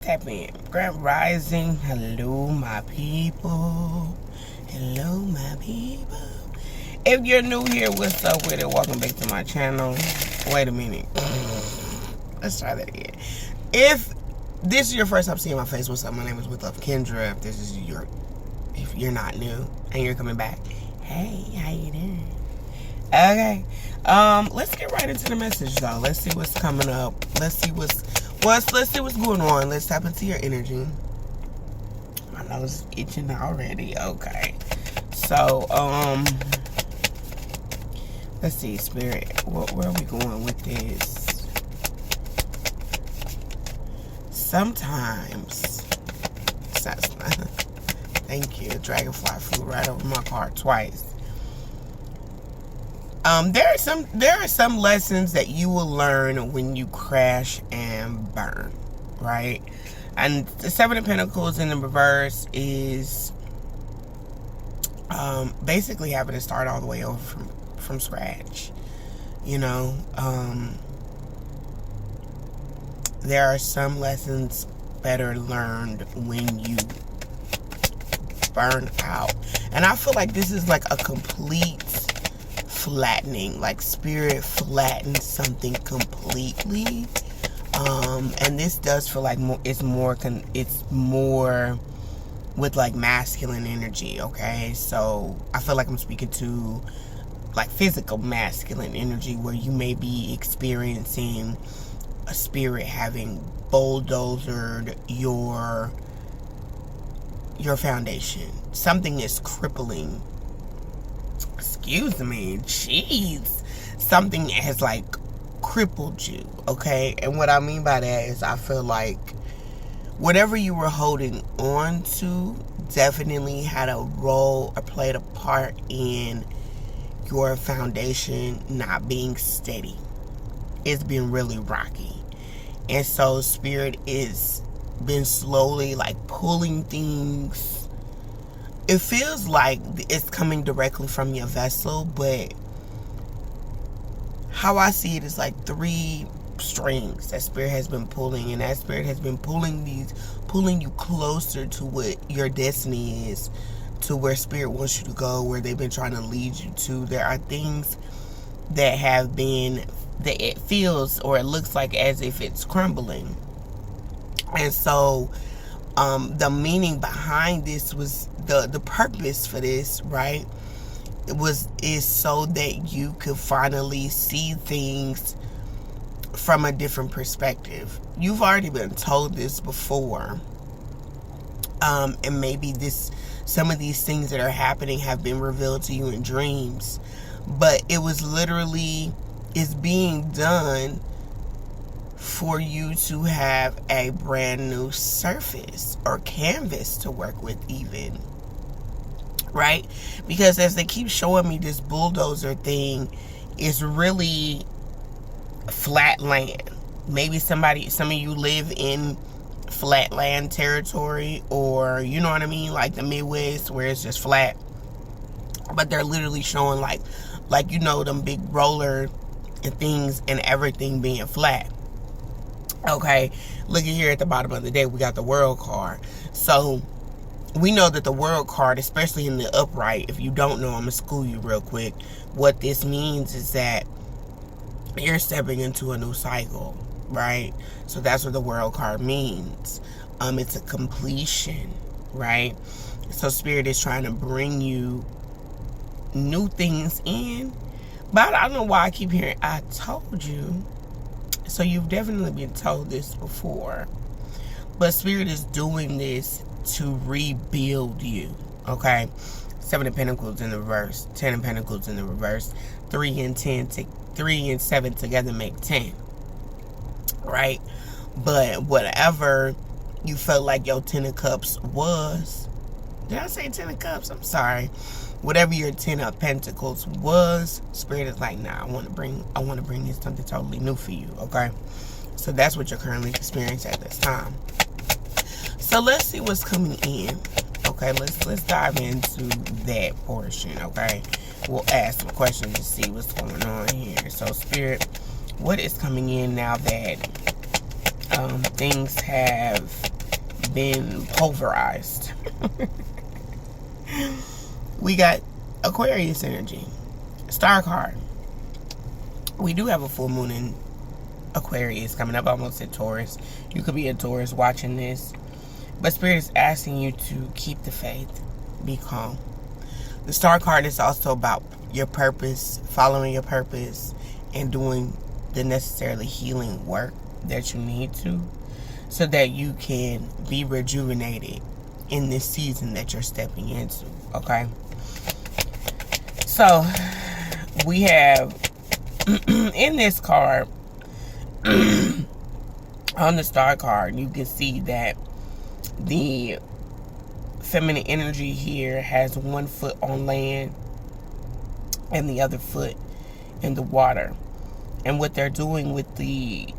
Tap in. Grand Rising. Hello, my people. Hello, my people. If you're new here, what's up with it? Welcome back to my channel. Wait a minute. Let's try that again. If this is your first time seeing my face, what's up? My name is With Love Kendra. If you're not new and you're coming back, hey, how you doing? Okay. Let's get right into the message though. Let's see what's coming up. Let's see what's going on. Let's tap into your energy. My nose is itching already. Okay. So, let's see, Spirit. Where are we going with this? Sometimes, thank you. Dragonfly flew right over my car twice. There are some lessons that you will learn when you crash and burn, right? And the Seven of Pentacles in the reverse is basically having to start all the way over from scratch. You know, there are some lessons better learned when you burn out, and I feel like this is like a complete flattening, like Spirit flattens something completely, and this does feel like it's more with like masculine energy. Okay, so I feel like I'm speaking to like physical masculine energy, where you may be experiencing a spirit having bulldozered your foundation. Something is crippling. Excuse me, jeez. Something has like crippled you, okay? And what I mean by that is I feel like whatever you were holding on to definitely had a role or played a part in your foundation not being steady. It's been really rocky. And so Spirit is been slowly like pulling things. It feels like it's coming directly from your vessel, but how I see it is like 3 strings that Spirit has been pulling, and that Spirit has been pulling you closer to what your destiny is, to where Spirit wants you to go, where they've been trying to lead you to. There are things that it feels or it looks like as if it's crumbling. And so the meaning behind this was the purpose for this, right? Is so that you could finally see things from a different perspective. You've already been told this before, and maybe some of these things that are happening have been revealed to you in dreams, but it was literally is being done for you to have a brand new surface or canvas to work with, even, right? Because as they keep showing me, this bulldozer thing is really flat land. Maybe some of you live in flat land territory, or you know what I mean, like the Midwest where it's just flat, but they're literally showing like you know, them big roller and things and everything being flat. Okay, looking here at the bottom of the deck, we got the World card. So we know that the World card, especially in the upright, if you don't know, I'm gonna school you real quick. What this means is that you're stepping into a new cycle, right? So that's what the World card means. It's a completion, right? So Spirit is trying to bring you new things in, but I don't know why I keep hearing I told you. So you've definitely been told this before, but Spirit is doing this to rebuild you, okay? 7 of Pentacles in the reverse, 10 of Pentacles in the reverse, 3 and 7 together make 10, right? But whatever you felt like your 10 of Cups was, did I say 10 of Cups? I'm sorry. Whatever your 10 of Pentacles was, Spirit is like, nah, I want to bring you something totally new for you, okay? So that's what you're currently experiencing at this time. So let's see what's coming in, okay? Let's dive into that portion, okay? We'll ask some questions to see what's going on here. So Spirit, what is coming in now that things have have been pulverized. We got Aquarius energy, star card. We do have a full moon in Aquarius coming up. I almost said Taurus. You could be a Taurus watching this. But Spirit is asking you to keep the faith. Be calm. The star card is also about your purpose, following your purpose, and doing the necessarily healing work that you need to, so that you can be rejuvenated in this season that you're stepping into. Okay? So, we have in this card, on the star card, you can see that the feminine energy here has one foot on land and the other foot in the water. And what they're doing with the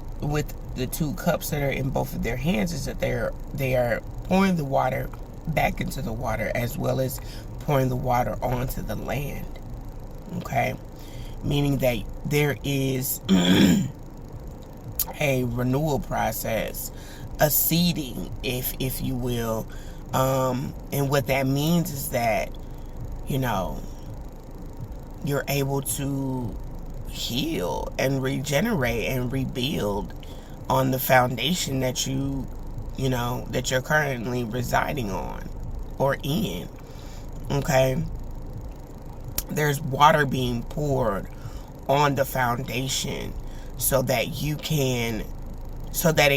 two cups that are in both of their hands is that they are pouring the water back into the water, as well as pouring the water onto the land. Okay? Meaning that there is a renewal process, a seeding, if you will. And what that means is that, you know, you're able to heal and regenerate and rebuild on the foundation that that you're currently residing on or in. Okay? There's water being poured on the foundation so that it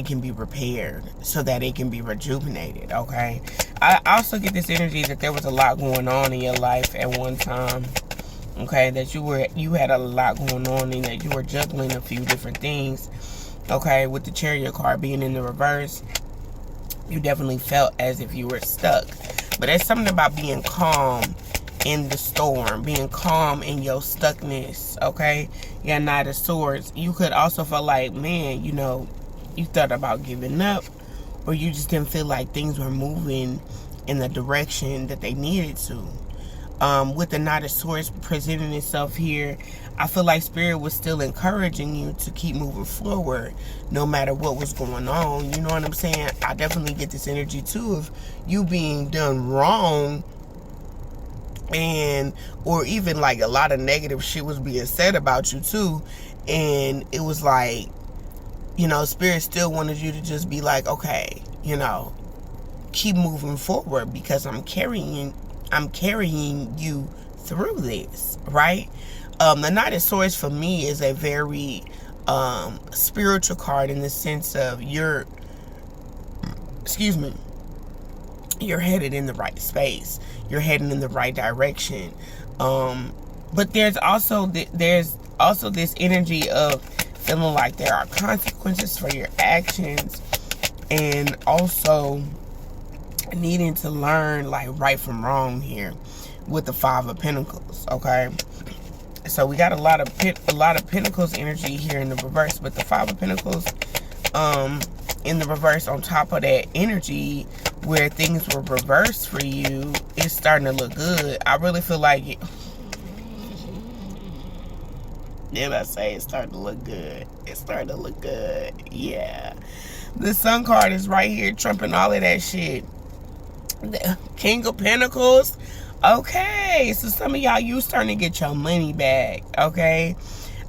can be repaired, so that it can be rejuvenated. Okay? I also get this energy that there was a lot going on in your life at one time. Okay, that you had a lot going on and that you were juggling a few different things. Okay, with the Chariot card being in the reverse, you definitely felt as if you were stuck. But there's something about being calm in the storm, being calm in your stuckness. Okay, yeah, Knight of Swords. You could also feel like, man, you thought about giving up, or you just didn't feel like things were moving in the direction that they needed to. With the Knight of Swords presenting itself here, I feel like Spirit was still encouraging you to keep moving forward no matter what was going on. You know what I'm saying? I definitely get this energy too of you being done wrong, or even like a lot of negative shit was being said about you too, and it was like, Spirit still wanted you to just be like, okay, keep moving forward, because I'm carrying you through this, right? The Knight of Swords for me is a very spiritual card, in the sense of you're headed in the right space, you're heading in the right direction. But there's also this energy of feeling like there are consequences for your actions, and also needing to learn like right from wrong here with the Five of Pentacles. Okay, so we got a lot of Pentacles energy here in the reverse, but the Five of Pentacles in the reverse, on top of that energy where things were reversed for you, it's starting to look good. I really feel like it. Did I say it's starting to look good? It's starting to look good. Yeah. The Sun card is right here trumping all of that shit. The King of Pentacles. Okay. So some of y'all, you starting to get your money back. Okay.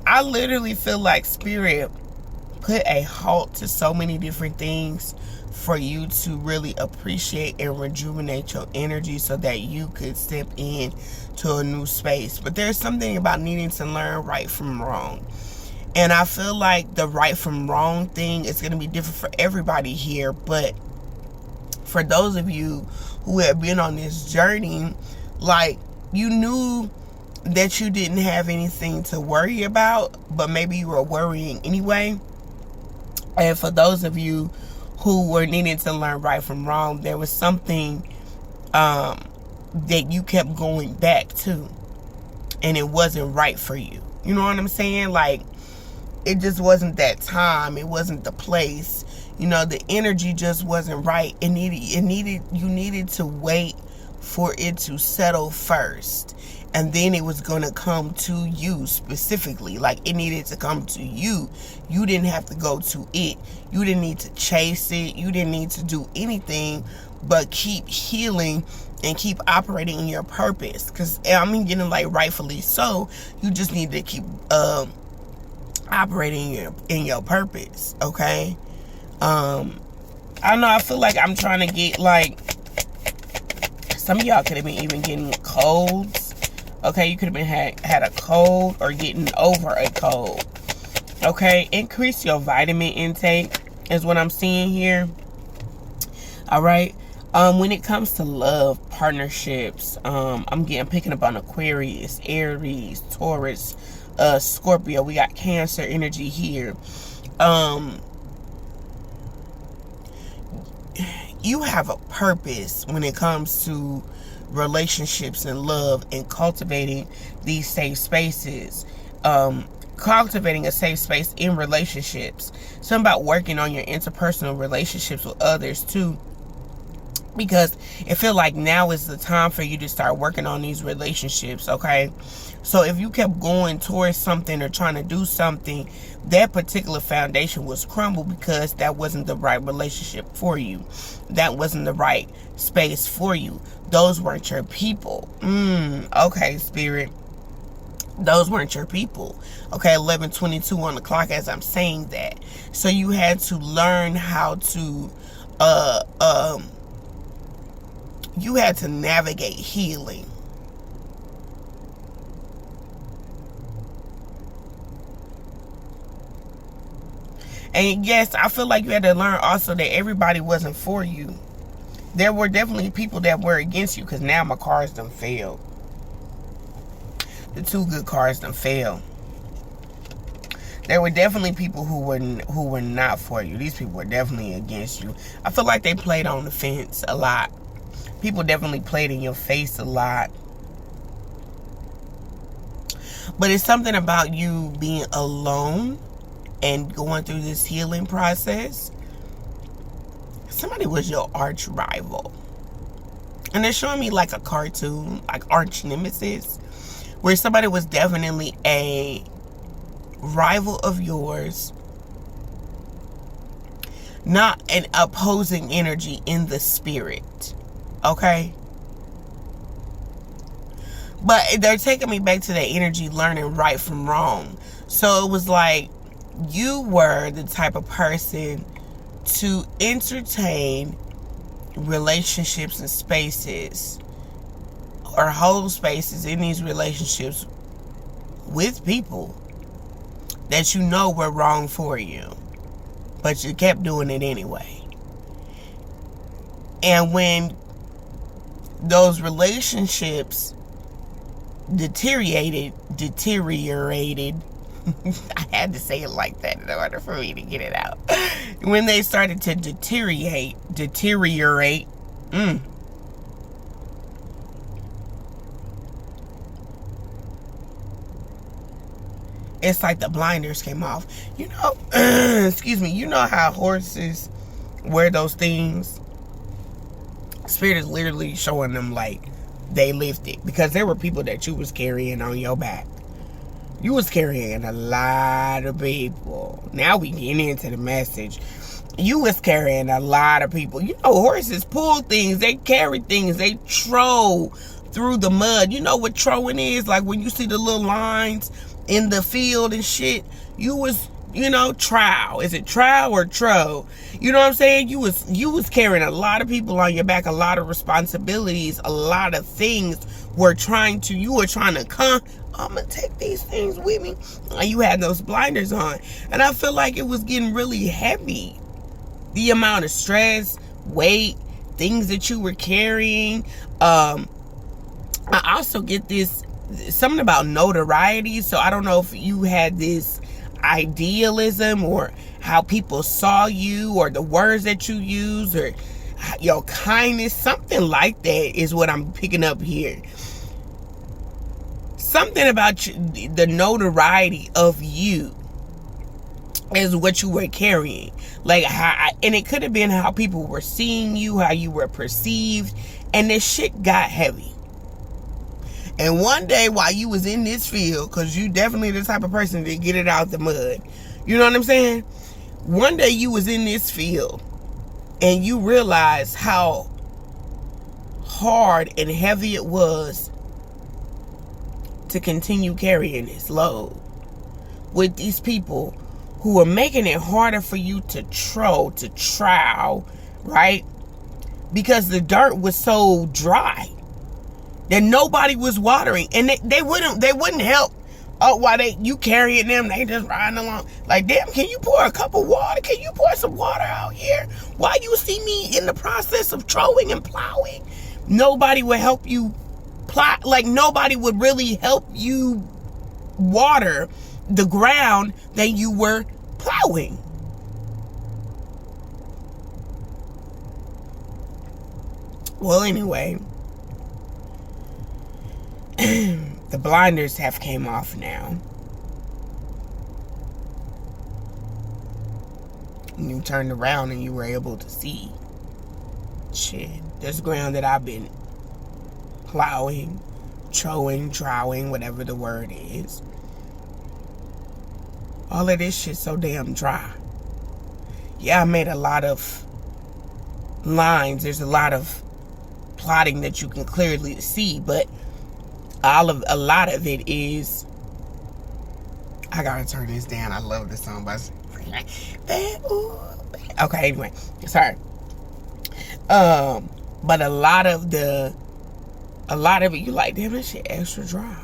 I literally feel like Spirit put a halt to so many different things for you to really appreciate and rejuvenate your energy, so that you could step in to a new space. But there's something about needing to learn right from wrong. And I feel like the right from wrong thing is going to be different for everybody here. But for those of you who have been on this journey, like, you knew that you didn't have anything to worry about, but maybe you were worrying anyway. And for those of you who were needing to learn right from wrong, there was something that you kept going back to, and it wasn't right for you. You know what I'm saying? Like, it just wasn't that time. It wasn't the place. The energy just wasn't right. You needed to wait for it to settle first. and then it was going to come to you specifically. Like, it needed to come to you. You didn't have to go to it. You didn't need to chase it. You didn't need to do anything but keep healing and keep operating in your purpose. Because I'm getting like rightfully so, you just need to keep operating in your purpose. Okay. I don't know, I feel like I'm trying to get, like, some of y'all could have been even getting colds. Okay, you could have been had a cold or getting over a cold. Okay, increase your vitamin intake is what I'm seeing here. All right. When it comes to love, partnerships, I'm picking up on Aquarius, Aries, Taurus, Scorpio. We got Cancer energy here. You have a purpose when it comes to relationships and love and cultivating these safe spaces. Cultivating a safe space in relationships. Something about working on your interpersonal relationships with others too. Because it feels like now is the time for you to start working on these relationships, okay? So if you kept going towards something or trying to do something, that particular foundation was crumbled because that wasn't the right relationship for you. That wasn't the right space for you. Those weren't your people. Okay, Spirit. Those weren't your people. Okay, 11:22 on the clock as I'm saying that. So you had to learn how to you had to navigate healing. And yes, I feel like you had to learn also that everybody wasn't for you. There were definitely people that were against you, because now my cards done failed. The two good cards done failed. There were definitely people who were not for you. These people were definitely against you. I feel like they played on the fence a lot. People definitely played in your face a lot. But it's something about you being alone and going through this healing process. Somebody was your arch rival. And they're showing me like a cartoon, like arch nemesis, where somebody was definitely a rival of yours. Not an opposing energy in the spirit. Okay? But they're taking me back to that energy, learning right from wrong. So it was like you were the type of person to entertain relationships and spaces, or hold spaces in these relationships with people that you know were wrong for you, but you kept doing it anyway. And when those relationships deteriorated, I had to say it like that in order for me to get it out. When they started to deteriorate, it's like the blinders came off. You know, excuse me, you know how horses wear those things? Spirit is literally showing them like they lifted, because there were people that you was carrying on your back. You was carrying a lot of people. Now we get into the message. You was carrying a lot of people. You know, horses pull things. They carry things. They troll through the mud. You know what trolling is? Like when you see the little lines in the field and shit. You was, you know, trowel. Is it trowel or tro? You know what I'm saying? You was carrying a lot of people on your back, a lot of responsibilities, a lot of things you were trying to come. I'm gonna take these things with me. And you had those blinders on. And I feel like it was getting really heavy. The amount of stress, weight, things that you were carrying. I also get this, something about notoriety. So I don't know if you had this idealism, or how people saw you, or the words that you use, or your kindness. Something like that is what I'm picking up here. Something about you, the notoriety of you is what you were carrying. Like and it could have been how people were seeing you, how you were perceived, and this shit got heavy. And one day while you was in this field, because you definitely the type of person to get it out the mud. You know what I'm saying? One day you was in this field and you realized how hard and heavy it was to continue carrying this load with these people who are making it harder for you to trowel, right? Because the dirt was so dry that nobody was watering, and they wouldn't help. Oh, while you carrying them, they just riding along. Like, damn, can you pour a cup of water? Can you pour some water out here? Why you see me in the process of trowing and plowing? Nobody would help you plow. Like, nobody would really help you water the ground that you were plowing. Well, anyway, the blinders have came off now. And you turned around and you were able to see. Shit, this ground that I've been plowing, trowing, whatever the word is. All of this shit's so damn dry. Yeah, I made a lot of lines. There's a lot of plotting that you can clearly see, but a lot of it is. I gotta turn this down. I love this song by. Okay, anyway, sorry. But a lot of it, you like, damn, this shit extra dry.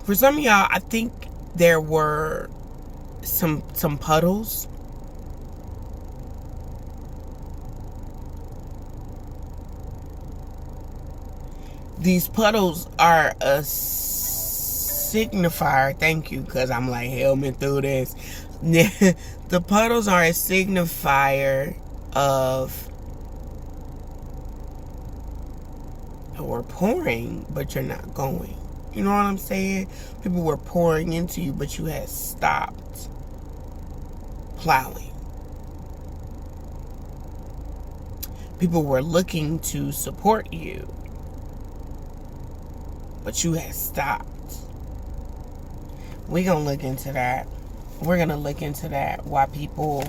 For some of y'all, I think there were some puddles. These puddles are a signifier. Thank you, because I'm like helming through this. The puddles are a signifier of we're pouring, but you're not going. You know what I'm saying? People were pouring into you, but you had stopped plowing. People were looking to support you, but you had stopped. We're going to look into that. We're going to look into that. Why people...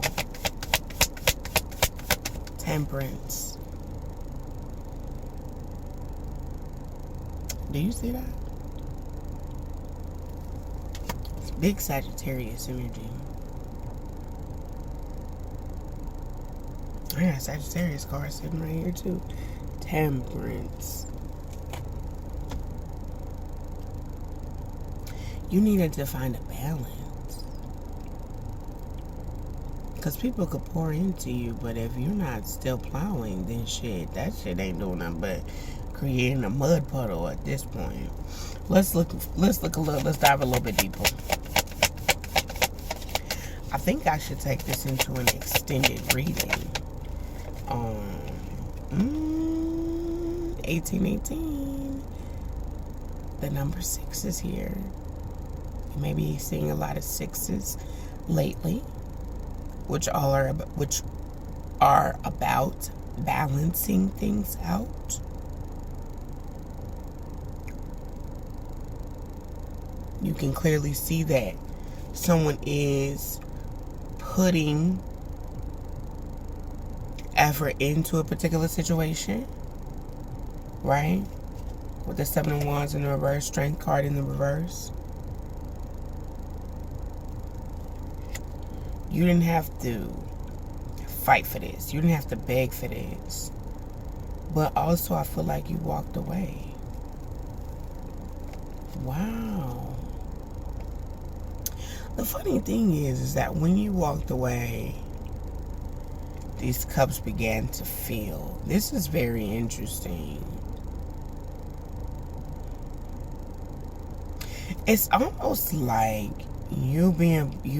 Temperance. Do you see that? It's big Sagittarius energy. I got a Sagittarius card sitting right here too. Temperance. You needed to find a balance. Because people could pour into you, but if you're not still plowing, then shit, that shit ain't doing nothing but creating a mud puddle at this point. Let's dive a little bit deeper. I think I should take this into an extended reading. 1818. The number 6 is here. You may be seeing a lot of 6s lately, which are about balancing things out. You can clearly see that someone is putting effort into a particular situation, right? With the 7 of Wands in the reverse, Strength card in the reverse. You didn't have to fight for this. You didn't have to beg for this. But also, I feel like you walked away. Wow. The funny thing is that when you walked away, these cups began to fill. This is very interesting. It's almost like you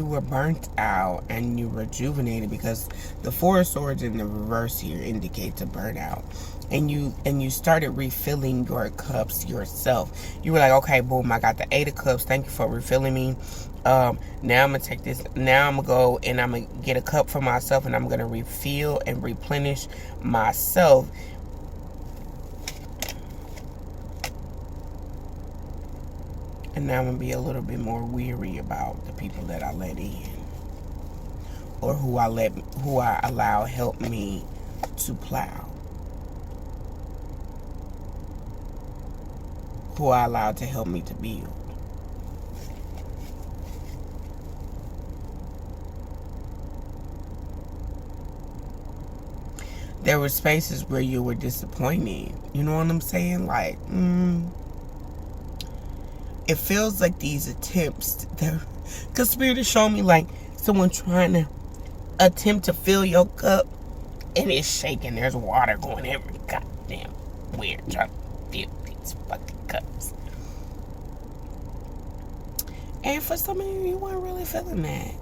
were burnt out and you rejuvenated, because the 4 of Swords in the reverse here indicates a burnout, and you started refilling your cups yourself. You were like, okay, boom, I got the 8 of Cups, thank you for refilling me. Now I'm gonna take this, now I'm gonna go and I'm gonna get a cup for myself, and I'm gonna refill and replenish myself. And now I'm going to be a little bit more weary about the people that I let in, or who I allow help me to plow, who I allowed to help me to build. There were spaces where you were disappointed. You know what I'm saying? Like, it feels like these attempts, because Spirit is showing me like someone trying to attempt to fill your cup, and it's shaking. There's water going every goddamn where, trying to fill these fucking cups. And for some of you weren't really feeling that.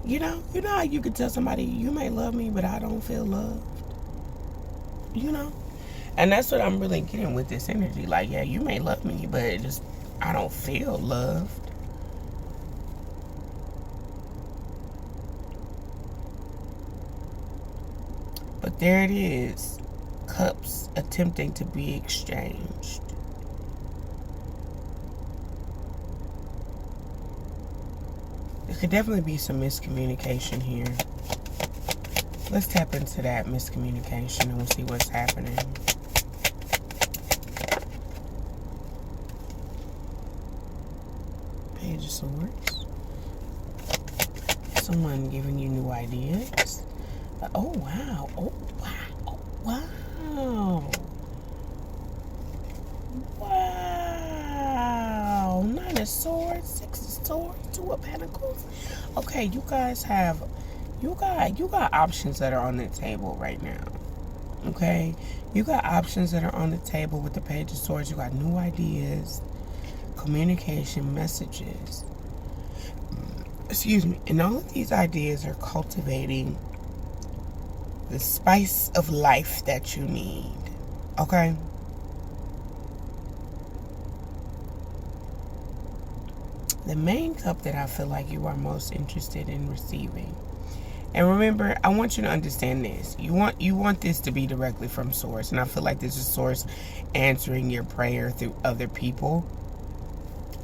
You know how you could tell somebody, you may love me, but I don't feel loved. You know? And that's what I'm really getting with this energy. Like, yeah, you may love me, but it just, I don't feel loved. But there it is. Cups attempting to be exchanged. There could definitely be some miscommunication here. Let's tap into that miscommunication and we'll see what's happening. Page of Swords. Someone giving you new ideas. Oh, wow. Oh, wow. Oh, wow. Wow. Nine of Swords, Six of Swords, Two of Pentacles. Okay, you guys have, you got options that are on the table right now. Okay? You got options that are on the table with the Page of Swords. You got new ideas, communication, messages. Excuse me. And all of these ideas are cultivating the spice of life that you need. Okay? The main cup that I feel like you are most interested in receiving. And remember, I want you to understand this. You want this to be directly from Source. And I feel like this is Source answering your prayer through other people.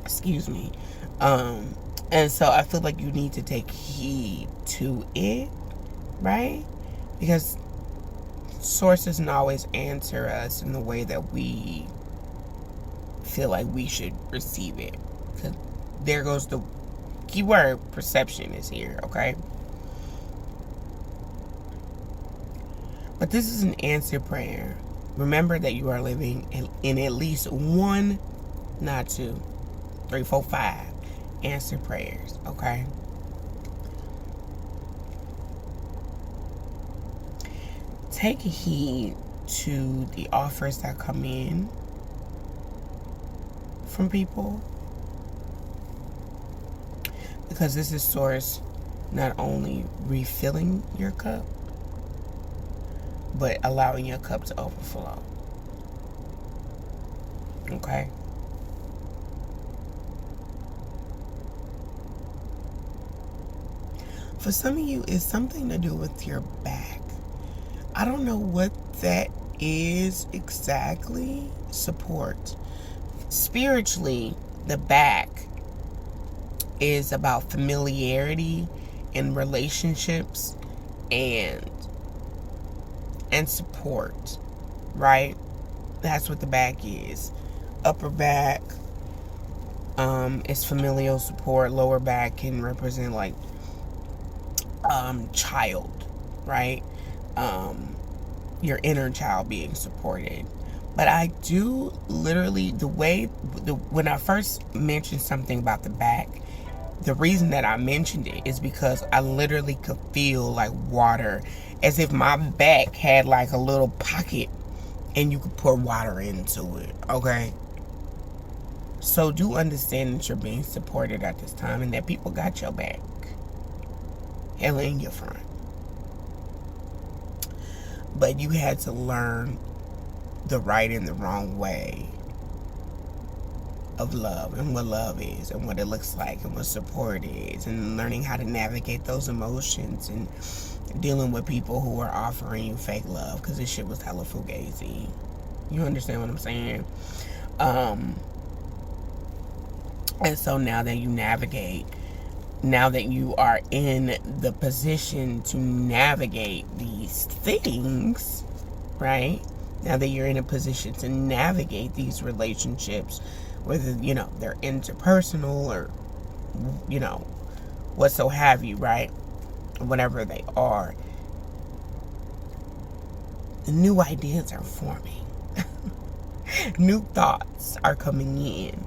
Excuse me. And so I feel like you need to take heed to it. Right? Because Source doesn't always answer us in the way that we feel like we should receive it. Because there goes the keyword, perception is here, okay? But this is an answered prayer. Remember that you are living in at least one, not two, 3, 4, 5 answered prayers, okay? Take heed to the offers that come in from people, because this is Source not only refilling your cup, but allowing your cup to overflow. Okay? For some of you, it's something to do with your back. I don't know what that is exactly. Support. Spiritually, the back is about familiarity and relationships and support, right? That's what the back is. Upper back is familial support. Lower back can represent like child, right? Your inner child being supported. But I do literally, when I first mentioned something about the back, the reason that I mentioned it is because I literally could feel like water, as if my back had like a little pocket and you could pour water into it, okay? So do understand that you're being supported at this time and that people got your back. Hell, in your front. But you had to learn the right and the wrong way of love, and what love is, and what it looks like, and what support is, and learning how to navigate those emotions, and dealing with people who are offering you fake love, because this shit was hella fugazi. You understand what I'm saying? And so now that you navigate, now that you are in the position to navigate these things, right? Now that you're in a position to navigate these relationships, whether, they're interpersonal or, what so have you, right? Whatever they are, new ideas are forming. New thoughts are coming in.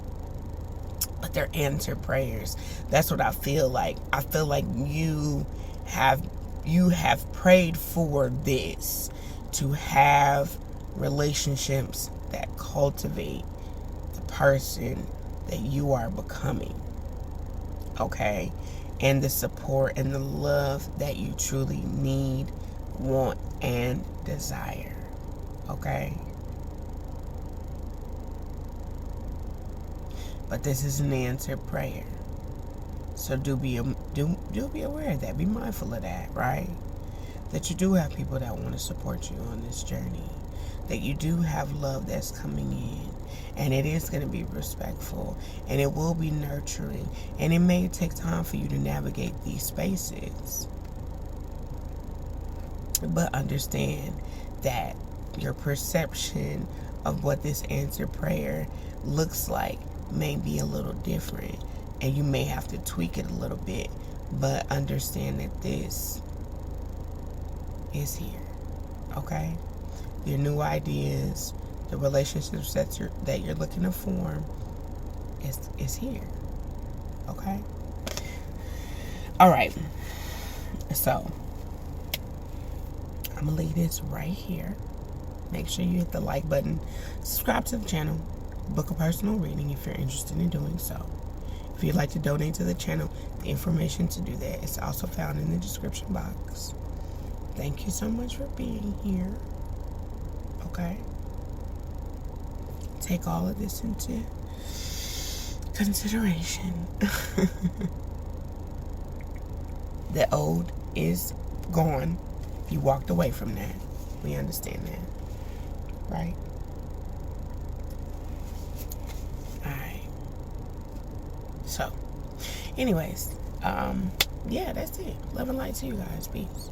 But they're answered prayers. That's what I feel like. I feel like you have prayed for this, to have relationships that cultivate the person that you are becoming. Okay? And the support and the love that you truly need, want, and desire. Okay? But this is an answered prayer. So do be aware of that. Be mindful of that, right? That you do have people that want to support you on this journey. That you do have love that's coming in. And it is going to be respectful. And it will be nurturing. And it may take time for you to navigate these spaces. But understand that your perception of what this answered prayer looks like may be a little different, and you may have to tweak it a little bit, but understand that this is here. Okay? Your new ideas, the relationships that you're looking to form is here. Okay? All right. So I'm gonna leave this right here. Make sure you hit the like button, subscribe to the channel, book a personal reading if you're interested in doing so. If you'd like to donate to the channel, the information to do that is also found in the description box. Thank you so much for being here. Okay? Take all of this into consideration. The old is gone. You walked away from that. We understand that. Right? Alright. So, anyways, yeah, that's it. Love and light to you guys. Peace.